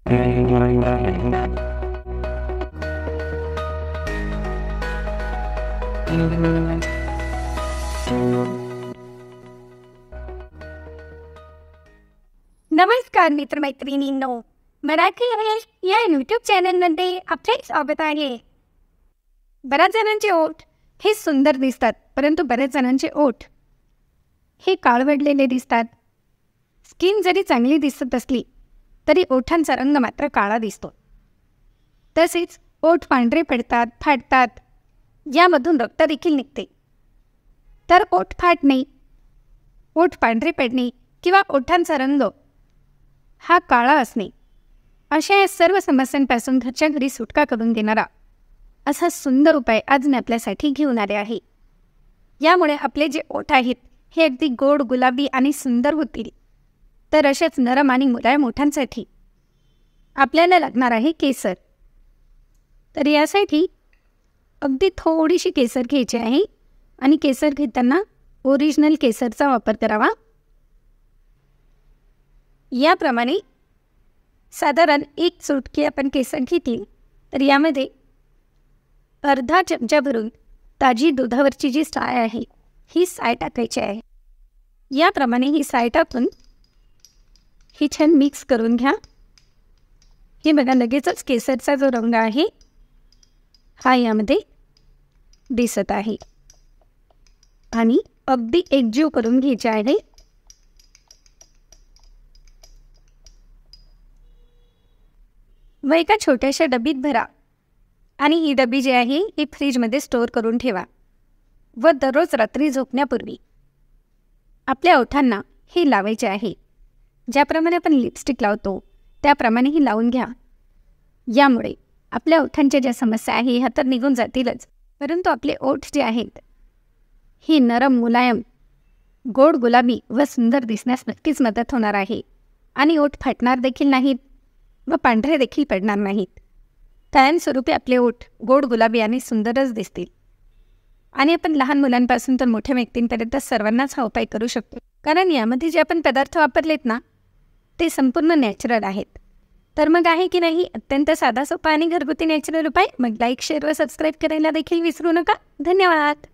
नमस्कार मित्रमैत्रिणींनो, मराठी इंग्लिश या यूट्यूब चॅनलमध्ये आपले स्वागत आहे. बऱ्याच जणांचे ओठ हे सुंदर दिसतात, परंतु बऱ्याच जणांचे ओठ हे काळवडलेले दिसतात. स्किन जरी चांगली दिसत असली तरी ओठांचा रंग मात्र काळा दिसतो. तसेच ओठ पांढरे पडतात, फाटतात, यामधून रक्त देखील निघते. तर ओठ फाटणे, ओठ पांढरे पडणे किंवा ओठांचा रंग हा काळा असणे, अशा या सर्व समस्यांपासून घरच्या घरी सुटका करून देणारा असा सुंदर उपाय आज मी आपल्यासाठी घेऊन आले आहे. यामुळे आपले जे ओठ आहेत हे अगदी गोड, गुलाबी आणि सुंदर होतील. तर अशाच नरम आणि मुलायम ओठांसाठी आपल्याला लागणार आहे केसर. तर यासाठी अगदी थोडीशी केसर घ्यायची आहे आणि केसर घेताना ओरिजिनल केसरचा वापर करावा. याप्रमाणे साधारण 1 चुटकी आपण केसर घेतली तर यामध्ये अर्धा चमचा भरून ताजी दुधावरची जी साय आहे ही साय टाकायची आहे. याप्रमाणे ही साय टाकून ही छान मिक्स करून घ्या. हे बघा, लगेचच केसरचा जो रंग आहे हा यामध्ये दिसत आहे आणि अगदी एकजीव करून घ्यायचे आहे. व एका छोट्याशा डबीत भरा आणि ही डबी जी आहे ही फ्रीजमध्ये स्टोअर करून ठेवा. व दररोज रात्री झोपण्यापूर्वी आपल्या ओठांना हे लावायचे आहे. ज्याप्रमाणे आपण लिपस्टिक लावतो त्याप्रमाणे ही लावून घ्या. यामुळे आपल्या ओठांच्या ज्या समस्या आहे ह्या तर निघून जातीलच, परंतु आपले ओठ जे आहेत ही नरम, मुलायम, गोड, गुलाबी व सुंदर दिसण्यास नक्कीच मदत होणार आहे. आणि ओठ फाटणार देखील नाहीत व पांढरे देखील पडणार नाहीत. कायमस्वरूपी आपले ओठ गोड, गुलाबी आणि सुंदरच दिसतील. आणि आपण लहान मुलांपासून तर मोठ्या व्यक्तींपर्यंत सर्वांनाच हा उपाय करू शकतो, कारण यामध्ये जे आपण पदार्थ वापरलेत ना ते संपूर्ण नॅचरल आहेत. तर मग आहे की नाही अत्यंत साधा, सोपा आणि घरगुती नॅचरल उपाय? मग लाईक, शेअर व सबस्क्राईब करायला देखील विसरू नका. धन्यवाद.